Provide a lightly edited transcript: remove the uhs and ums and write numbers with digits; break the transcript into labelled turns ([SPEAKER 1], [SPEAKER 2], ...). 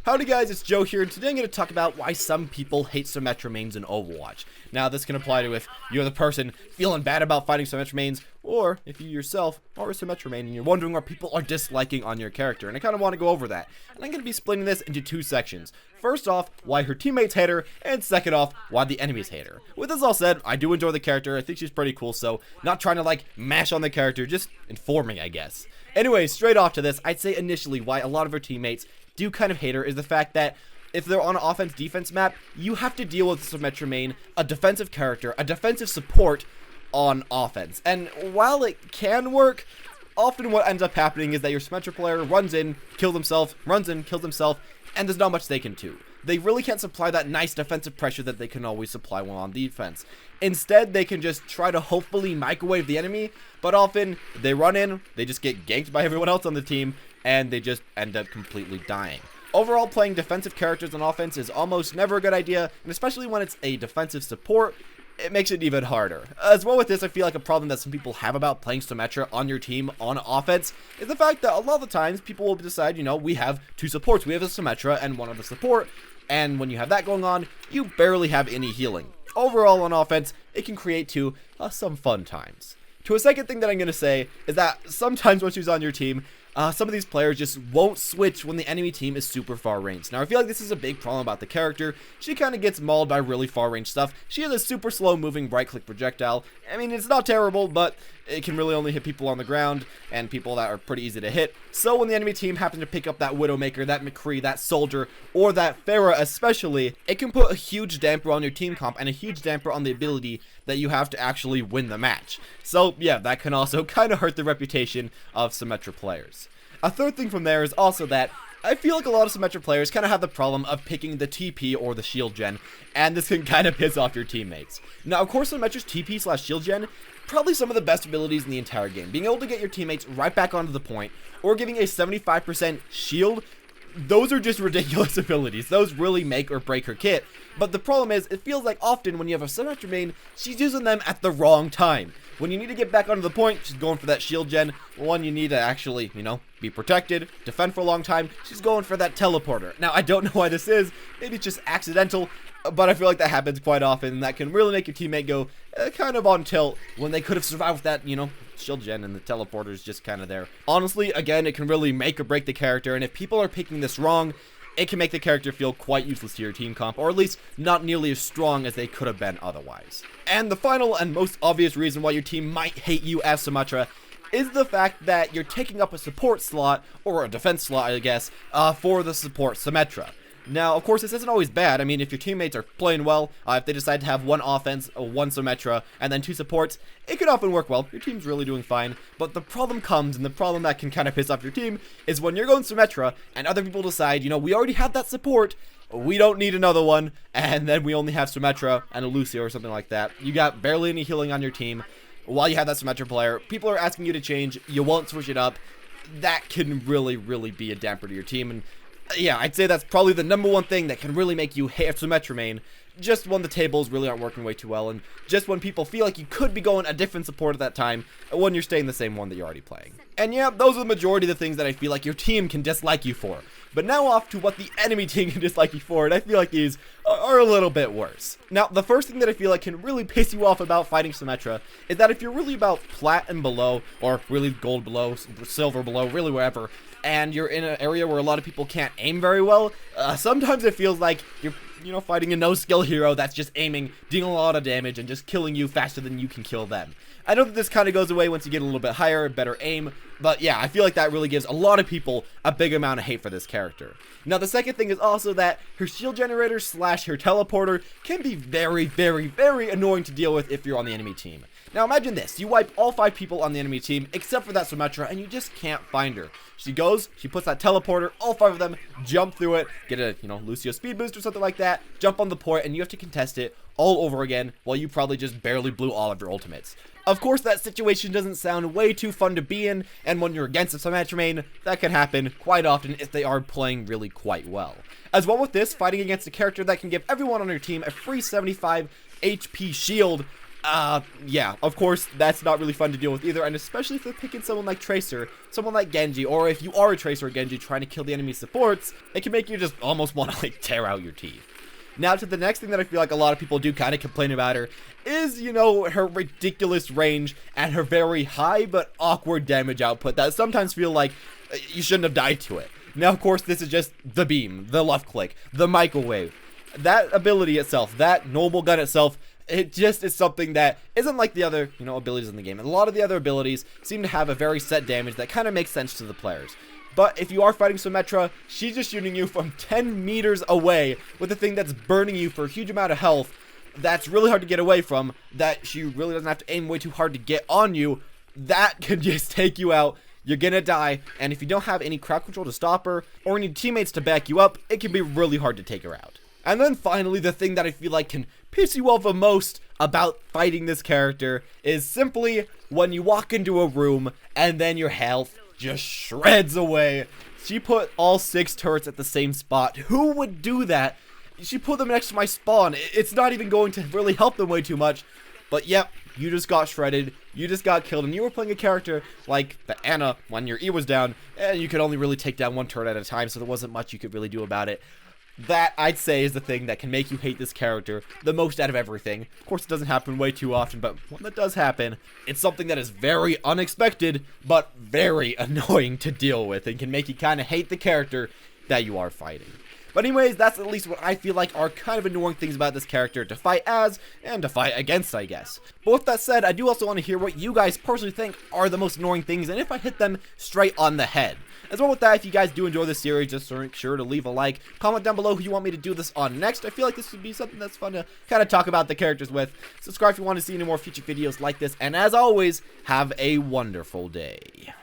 [SPEAKER 1] Howdy guys, it's Joe here, and today I'm going to talk about why some people hate Symmetra mains in Overwatch. Now this can apply to if you're the person feeling bad about fighting Symmetra mains, or if you yourself are a Symmetra main and you're wondering what people are disliking on your character, and I kind of want to go over that. And I'm going to be splitting this into two sections. First off, why her teammates hate her, and second off, why the enemies hate her. With this all said, I do enjoy the character, I think she's pretty cool, so not trying to like mash on the character, just informing I guess. Anyway, straight off to this, I'd say initially why a lot of her teammates do kind of hate her is the fact that if they're on an offense-defense map, you have to deal with Symmetra main, a defensive character, a defensive support on offense. And while it can work, often what ends up happening is that your Symmetra player runs in, kills himself, and there's not much they can do. They really can't supply that nice defensive pressure that they can always supply while on defense. Instead, they can just try to hopefully microwave the enemy, but often they run in, they just get ganked by everyone else on the team, and they just end up completely dying. Overall, playing defensive characters on offense is almost never a good idea, and especially when it's a defensive support, it makes it even harder. As well with this, I feel like a problem that some people have about playing Symmetra on your team on offense is the fact that a lot of the times people will decide, you know, we have two supports. We have a Symmetra and one other support, and when you have that going on, you barely have any healing. Overall on offense, it can create some fun times. To a second thing that I'm going to say is that sometimes when she's on your team, some of these players just won't switch when the enemy team is super far range. Now, I feel like this is a big problem about the character. She kind of gets mauled by really far range stuff. She has a super slow moving right click projectile. I mean, it's not terrible, but it can really only hit people on the ground and people that are pretty easy to hit. So when the enemy team happens to pick up that Widowmaker, that McCree, that Soldier, or that Pharah especially, it can put a huge damper on your team comp and a huge damper on the ability that you have to actually win the match. So yeah, that can also kind of hurt the reputation of Symmetra players. A third thing from there is also that I feel like a lot of Symmetra players kind of have the problem of picking the TP or the shield gen, and this can kind of piss off your teammates. Now, of course, Symmetra's TP/shield gen, probably some of the best abilities in the entire game. Being able to get your teammates right back onto the point, or giving a 75% shield, those are just ridiculous abilities. Those really make or break her kit. But the problem is, it feels like often when you have a Symmetra main, she's using them at the wrong time. When you need to get back onto the point, she's going for that shield gen. When you need to actually, you know, be protected, defend for a long time, she's going for that teleporter. Now, I don't know why this is. Maybe it's just accidental, but I feel like that happens quite often, and that can really make your teammate go kind of on tilt when they could have survived with that, you know, shield gen, and the teleporter is just kind of there. Honestly, again, it can really make or break the character, and if people are picking this wrong, it can make the character feel quite useless to your team comp, or at least not nearly as strong as they could have been otherwise. And the final and most obvious reason why your team might hate you as Symmetra is the fact that you're taking up a support slot, or a defense slot I guess, for the support Symmetra. Now, of course, this isn't always bad. I mean, if your teammates are playing well, if they decide to have one offense, one Symmetra, and then two supports, it could often work well. Your team's really doing fine. But the problem comes, and the problem that can kind of piss off your team, is when you're going Symmetra, and other people decide, you know, we already have that support, we don't need another one, and then we only have Symmetra and a Lucio or something like that. You got barely any healing on your team while you have that Symmetra player. People are asking you to change, you won't switch it up. That can really, really be a damper to your team, and yeah, I'd say that's probably the number one thing that can really make you hate Symmetra main, just when the tables really aren't working way too well, and just when people feel like you could be going a different support at that time, when you're staying the same one that you're already playing. And yeah, those are the majority of the things that I feel like your team can dislike you for. But now off to what the enemy team can dislike you for, and I feel like these are a little bit worse. Now, the first thing that I feel like can really piss you off about fighting Symmetra is that if you're really about plat and below, or really gold below, silver below, really wherever, and you're in an area where a lot of people can't aim very well, sometimes it feels like you're, you know, fighting a no-skill hero that's just aiming, dealing a lot of damage, and just killing you faster than you can kill them. I know that this kind of goes away once you get a little bit higher, better aim, but yeah, I feel like that really gives a lot of people a big amount of hate for this character. Now, the second thing is also that her shield generator / her teleporter can be very, very, very annoying to deal with if you're on the enemy team. Now, imagine this. You wipe all 5 people on the enemy team, except for that Symmetra, and you just can't find her. She goes, she puts that teleporter, all 5 of them jump through it, get a, you know, Lucio speed boost or something like that, jump on the point, and you have to contest it all over again while you probably just barely blew all of your ultimates. Of course, that situation doesn't sound way too fun to be in, and when you're against a Symmetra main, that can happen quite often if they are playing really quite well. As well with this, fighting against a character that can give everyone on your team a free 75 HP shield, Yeah, of course, that's not really fun to deal with either, and especially if they're picking someone like Tracer, someone like Genji, or if you are a Tracer or Genji trying to kill the enemy supports, it can make you just almost want to, like, tear out your teeth. Now, to the next thing that I feel like a lot of people do kind of complain about her is, you know, her ridiculous range and her very high but awkward damage output that sometimes feel like you shouldn't have died to it. Now, of course, this is just the beam, the left click, the microwave. That ability itself, that normal gun itself, it just is something that isn't like the other, you know, abilities in the game. And a lot of the other abilities seem to have a very set damage that kind of makes sense to the players. But if you are fighting Symmetra, she's just shooting you from 10 meters away with a thing that's burning you for a huge amount of health that's really hard to get away from, that she really doesn't have to aim way too hard to get on you. That can just take you out. You're gonna die, and if you don't have any crowd control to stop her, or any teammates to back you up, it can be really hard to take her out. And then finally, the thing that I feel like can piss you off the most about fighting this character is simply when you walk into a room and then your health just shreds away. She put all 6 turrets at the same spot. Who would do that? She put them next to my spawn. It's not even going to really help them way too much. But yep, you just got shredded. You just got killed, and you were playing a character like the Ana when your E was down, and you could only really take down 1 turret at a time, so there wasn't much you could really do about it. That, I'd say, is the thing that can make you hate this character the most out of everything. Of course, it doesn't happen way too often, but when that does happen, it's something that is very unexpected, but very annoying to deal with, and can make you kind of hate the character that you are fighting. But anyways, that's at least what I feel like are kind of annoying things about this character to fight as, and to fight against, I guess. But with that said, I do also want to hear what you guys personally think are the most annoying things, and if I hit them straight on the head. As well with that, if you guys do enjoy this series, just make sure to leave a like, comment down below who you want me to do this on next. I feel like this would be something that's fun to kind of talk about the characters with. Subscribe if you want to see any more future videos like this, and as always, have a wonderful day.